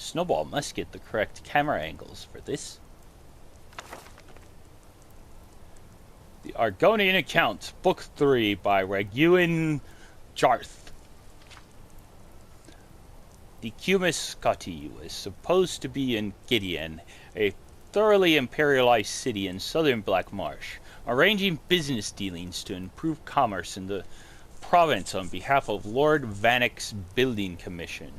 Snowball must get the correct camera angles for this. The Argonian Account, Book 3 by Raguin Jarth. The Cumus Scotti was supposed to be in Gideon, a thoroughly imperialized city in southern Black Marsh, arranging business dealings to improve commerce in the province on behalf of Lord Vannick's building commission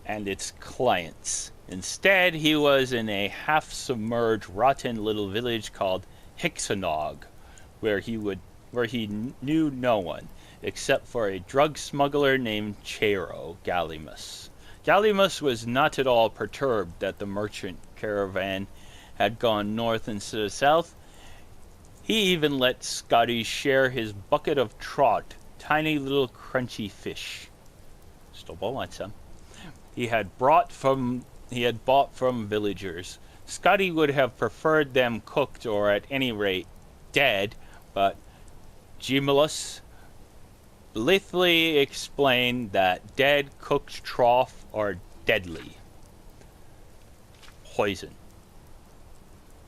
and its clients. Instead, he was in a half-submerged, rotten little village called Hixanog, where he knew no one, except for a drug smuggler named Chairo Gallimus. Gallimus was not at all perturbed that the merchant caravan had gone north instead of south. He even let Scotty share his bucket of trot, tiny little crunchy fish. Snowball wants some. He had bought from villagers. Scotty would have preferred them cooked or at any rate dead, but Gemulus blithely explained that dead cooked trough are deadly. Poison.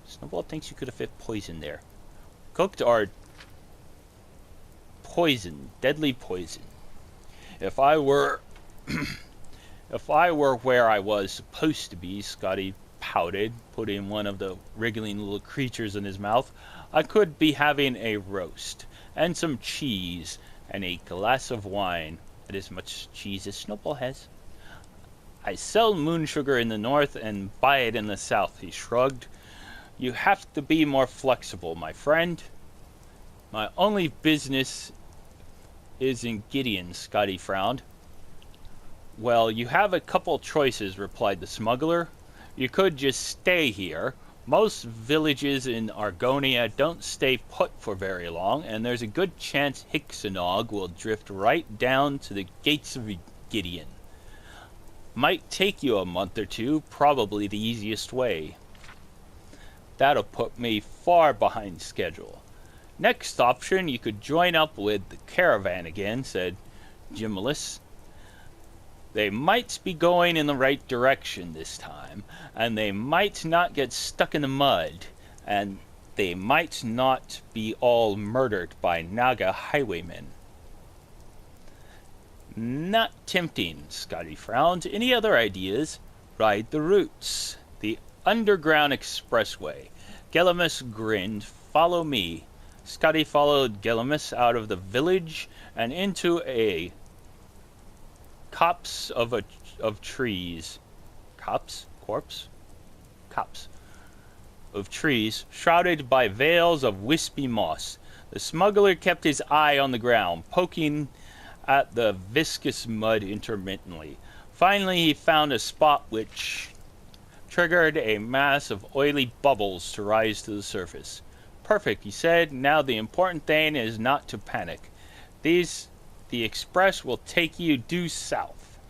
Snowball thinks you could have fit poison there. Cooked are poison, deadly poison. If I were where I was supposed to be, Scotty pouted, putting one of the wriggling little creatures in his mouth, I could be having a roast, and some cheese, and a glass of wine. That is much cheese as Snowball has. I sell moon sugar in the north and buy it in the south, he shrugged. You have to be more flexible, my friend. My only business is in Gideon, Scotty frowned. Well, you have a couple choices, replied the smuggler. You could just stay here. Most villages in Argonia don't stay put for very long, and there's a good chance Hixanog will drift right down to the gates of Gideon. Might take you a month or two, probably the easiest way. That'll put me far behind schedule. Next option, you could join up with the caravan again, said Gemulus. They might be going in the right direction this time, and they might not get stuck in the mud, and they might not be all murdered by Naga highwaymen. Not tempting, Scotty frowned. Any other ideas? Ride the routes. The Underground Expressway. Gellimus grinned. Follow me. Scotty followed Gellimus out of the village and into a copse of trees. Copse? Corpse? Copse of trees, shrouded by veils of wispy moss. The smuggler kept his eye on the ground, poking at the viscous mud intermittently. Finally, he found a spot which triggered a mass of oily bubbles to rise to the surface. Perfect, he said. Now the important thing is not to panic. The express will take you due south.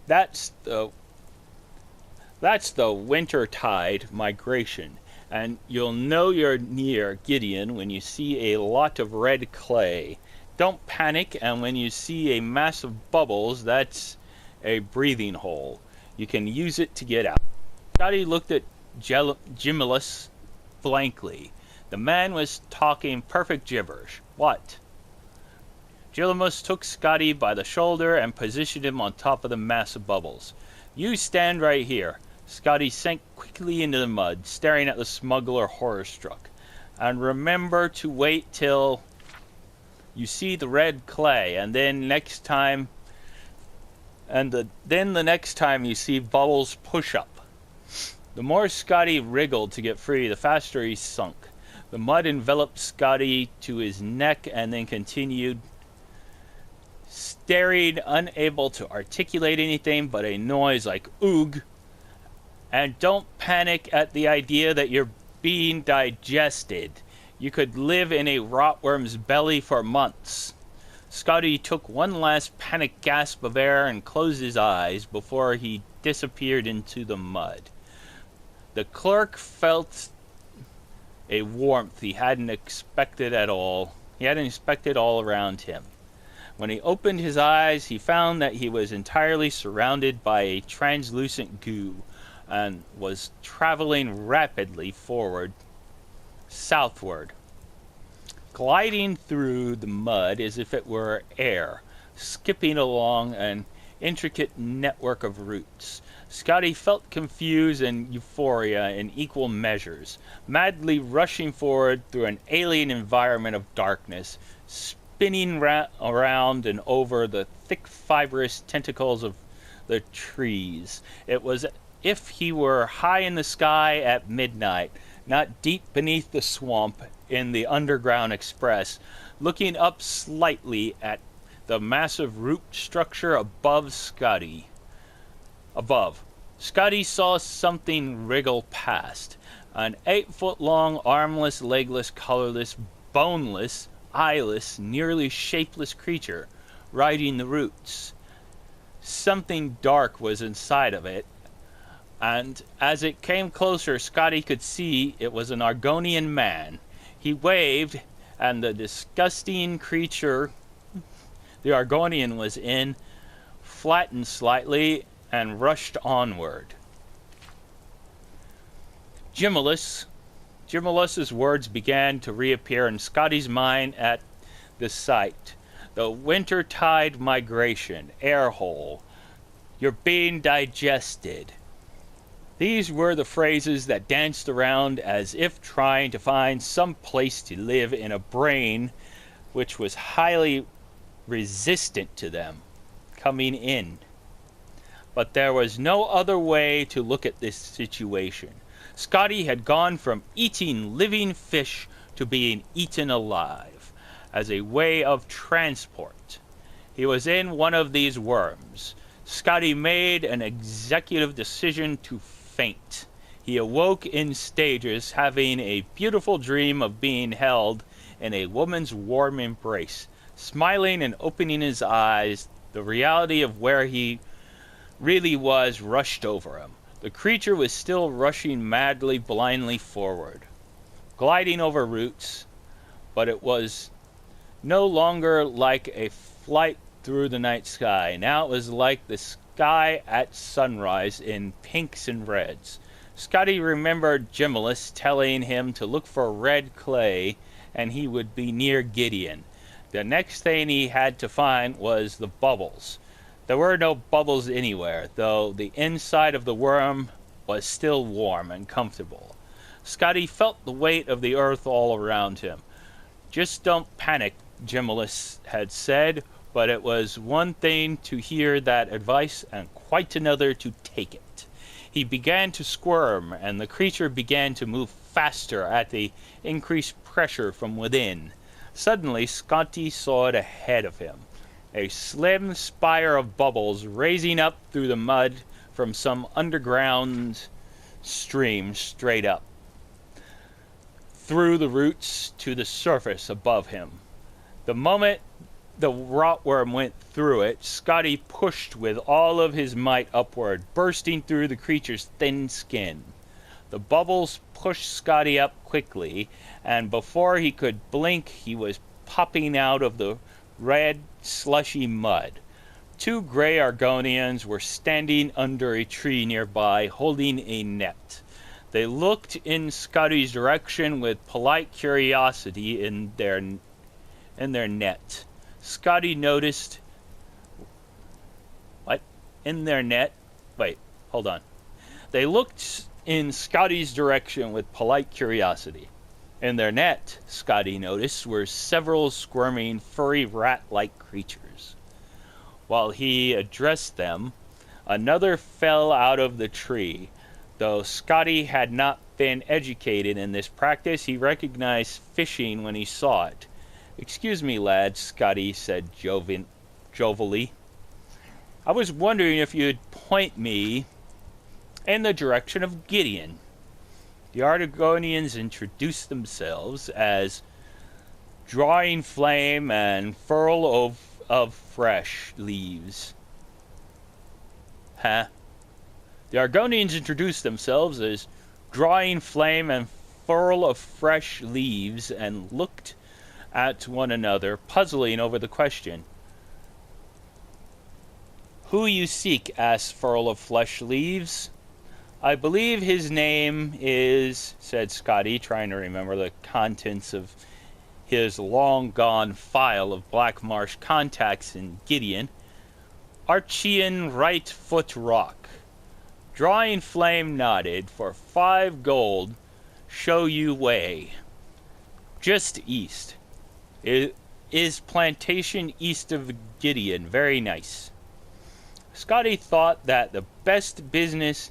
That's the winter tide migration, and you'll know you're near Gideon when you see a lot of red clay. Don't panic, and when you see a mass of bubbles, that's a breathing hole. You can use it to get out. Scotty looked at Gemulus blankly. The man was talking perfect gibberish. What? Gemulus took Scotty by the shoulder and positioned him on top of the mass of bubbles. You stand right here. Scotty sank quickly into the mud, staring at the smuggler horror-struck. And remember to wait till you see the red clay, and then the next time you see bubbles, push up. The more Scotty wriggled to get free, the faster he sunk. The mud enveloped Scotty to his neck and then continued, staring, unable to articulate anything but a noise like oog. And don't panic at the idea that you're being digested. You could live in a rotworm's belly for months. Scotty took one last panic gasp of air and closed his eyes before he disappeared into the mud. The clerk felt a warmth he hadn't expected all around him. When he opened his eyes, he found that he was entirely surrounded by a translucent goo and was traveling rapidly southward, gliding through the mud as if it were air, skipping along an intricate network of roots. Scotty felt confused and euphoria in equal measures, madly rushing forward through an alien environment of darkness, spinning around and over the thick fibrous tentacles of the trees. It was as if he were high in the sky at midnight, not deep beneath the swamp in the Underground Express, looking up slightly at the massive root structure above Scotty. Scotty saw something wriggle past. An 8-foot-long, armless, legless, colorless, boneless, eyeless, nearly shapeless creature riding the roots. Something dark was inside of it, and as it came closer, Scotty could see it was an Argonian man. He waved, and the disgusting creature the Argonian was in flattened slightly and rushed onward. Jimulus's words began to reappear in Scotty's mind at the sight. The wintertide migration, airhole, you're being digested. These were the phrases that danced around as if trying to find some place to live in a brain which was highly resistant to them coming in. But there was no other way to look at this situation. Scotty had gone from eating living fish to being eaten alive as a way of transport. He was in one of these worms. Scotty made an executive decision to faint. He awoke in stages, having a beautiful dream of being held in a woman's warm embrace. Smiling and opening his eyes, the reality of where he really was rushed over him. The creature was still rushing madly, blindly forward, gliding over roots, but it was no longer like a flight through the night sky. Now it was like the sky at sunrise in pinks and reds. Scotty remembered Jimulus telling him to look for red clay and he would be near Gideon. The next thing he had to find was the bubbles. There were no bubbles anywhere, though the inside of the worm was still warm and comfortable. Scotty felt the weight of the earth all around him. Just don't panic, Jimulus had said, but it was one thing to hear that advice and quite another to take it. He began to squirm, and the creature began to move faster at the increased pressure from within. Suddenly, Scotty saw it ahead of him. A slim spire of bubbles raising up through the mud from some underground stream straight up through the roots to the surface above him. The moment the rotworm went through it, Scotty pushed with all of his might upward, bursting through the creature's thin skin. The bubbles pushed Scotty up quickly, and before he could blink, he was popping out of the red, slushy mud. 2 gray Argonians were standing under a tree nearby, holding a net. They looked in Scotty's direction with polite curiosity in their net. Scotty noticed... What? In their net? Wait, hold on. They looked in Scotty's direction with polite curiosity. In their net, Scotty noticed, were several squirming, furry rat-like creatures. While he addressed them, another fell out of the tree. Though Scotty had not been educated in this practice, he recognized fishing when he saw it. "Excuse me, lad," Scotty said jovially. "I was wondering if you'd point me in the direction of Gideon." The Argonians introduced themselves as Drawing Flame and Furl of Fresh Leaves. The Argonians introduced themselves as Drawing Flame and Furl of Fresh Leaves and looked at one another, puzzling over the question. Who you seek? Asked Furl of Flesh Leaves. I believe his name is, said Scotty, trying to remember the contents of his long-gone file of Black Marsh contacts in Gideon. Argonian Right Foot Rock. Drawing Flame nodded. For 5 gold, show you way. Just east. It is plantation east of Gideon. Very nice. Scotty thought that the best business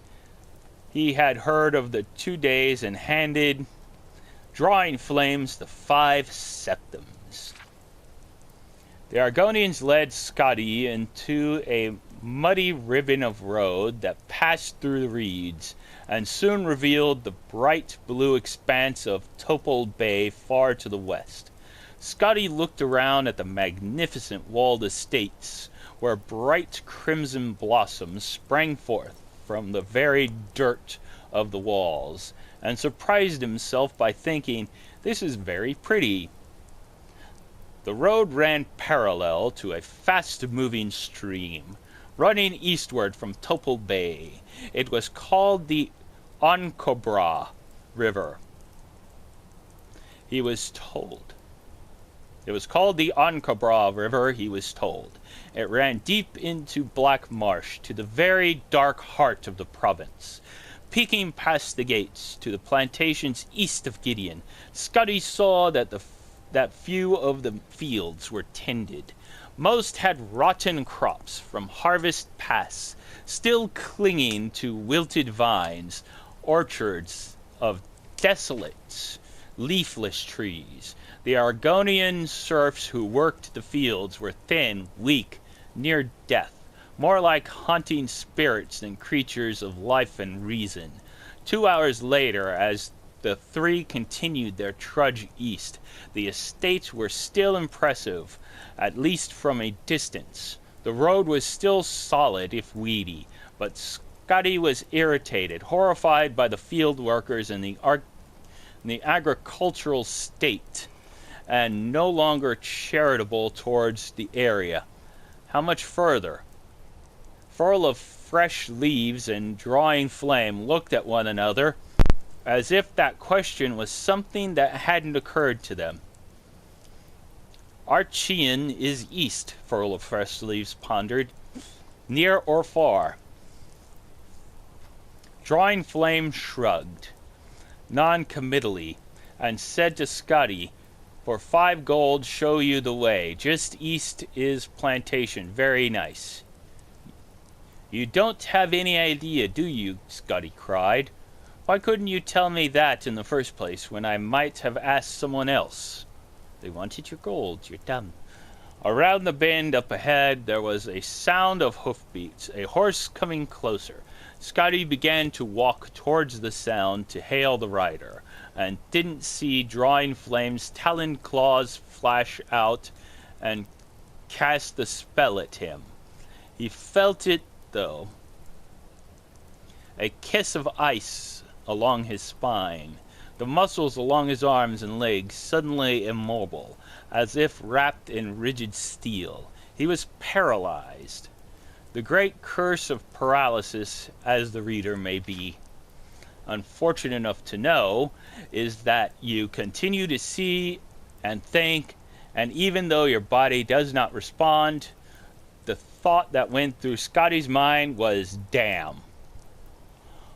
he had heard of the 2 days and handed Drawing Flames the 5 septums. The Argonians led Scotty into a muddy ribbon of road that passed through the reeds and soon revealed the bright blue expanse of Topol Bay far to the west. Scotty looked around at the magnificent walled estates where bright crimson blossoms sprang forth from the very dirt of the walls, and surprised himself by thinking, this is very pretty. The road ran parallel to a fast-moving stream, running eastward from Topol Bay. It was called the Oncobra River. He was told. It was called the Oncobra River, he was told. It ran deep into Black Marsh, to the very dark heart of the province. Peeking past the gates to the plantations east of Gideon, Scotty saw that few of the fields were tended. Most had rotten crops from harvest past, still clinging to wilted vines, orchards of desolate, leafless trees. The Argonian serfs who worked the fields were thin, weak, near death, more like haunting spirits than creatures of life and reason. 2 hours later, as the 3 continued their trudge east, the estates were still impressive, at least from a distance. The road was still solid, if weedy, but Scotty was irritated, horrified by the field workers in the agricultural state, and no longer charitable towards the area. How much further? Furl of Fresh Leaves and Drawing Flame looked at one another, as if that question was something that hadn't occurred to them. Argonian is east, Furl of Fresh Leaves pondered. Near or far? Drawing Flame shrugged, non-committally, and said to Scotty, for 5 gold, show you the way. Just east is plantation. Very nice. You don't have any idea, do you? Scotty cried. Why couldn't you tell me that in the first place, when I might have asked someone else? They wanted your gold. You're dumb. Around the bend up ahead, there was a sound of hoofbeats, a horse coming closer. Scotty began to walk towards the sound to hail the rider, and didn't see Drawing Flame's taloned claws flash out and cast the spell at him. He felt it, though. A kiss of ice along his spine, the muscles along his arms and legs suddenly immobile, as if wrapped in rigid steel. He was paralyzed. The great curse of paralysis, as the reader may be unfortunate enough to know, is that you continue to see and think, and even though your body does not respond, the thought that went through Scotty's mind was, damn.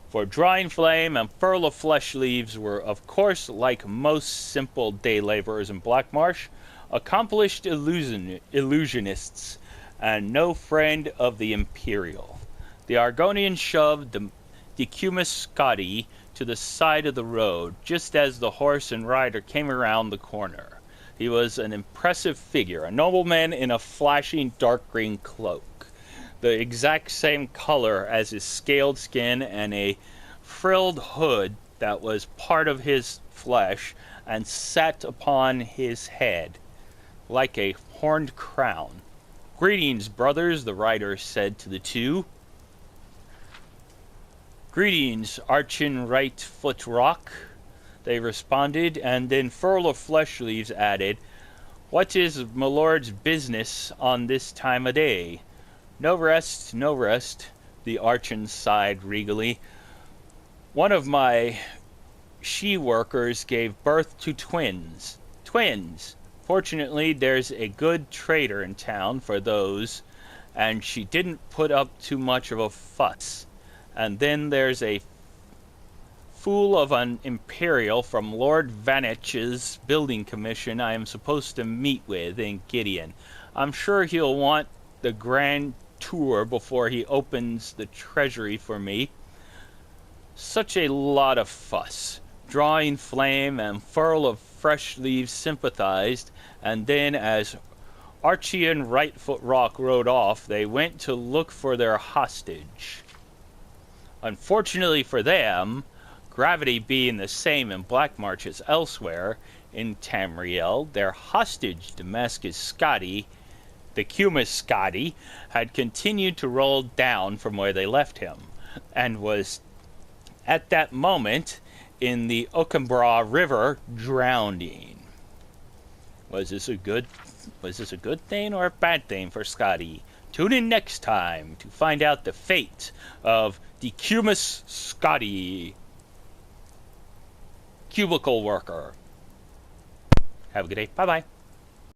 For Drawing Flame and Furl of Flesh Leaves were, of course, like most simple day laborers in Black Marsh, accomplished illusionists, and no friend of the Imperial. The Argonian shoved the decumus Scotty to the side of the road, just as the horse and rider came around the corner. He was an impressive figure, a nobleman in a flashing dark green cloak, the exact same color as his scaled skin, and a frilled hood that was part of his flesh and sat upon his head like a horned crown. Greetings, brothers, the rider said to the 2. Greetings, Argonian Right Foot Rock, they responded, and then Furl of Flesh Leaves added, what is my lord's business on this time of day? No rest, no rest, the Archon sighed regally. One of my she-workers gave birth to twins. Twins! Fortunately, there's a good trader in town for those, and she didn't put up too much of a fuss. And then there's a fool of an Imperial from Lord Vanitch's building commission I am supposed to meet with in Gideon. I'm sure he'll want the grand tour before he opens the treasury for me. Such a lot of fuss. Drawing flame and furl of fresh leaves sympathized, and then as Archie and Rightfoot Rock rode off, they went to look for their hostage. Unfortunately for them, gravity being the same in Blackmarch as elsewhere, in Tamriel, their hostage, Damascus Scotty, the Cumus Scotty, had continued to roll down from where they left him, and was at that moment in the Okenbra River drowning. Was this a good thing or a bad thing for Scotty? Tune in next time to find out the fate of the Cumus Scotty, cubicle worker. Have a good day. Bye-bye.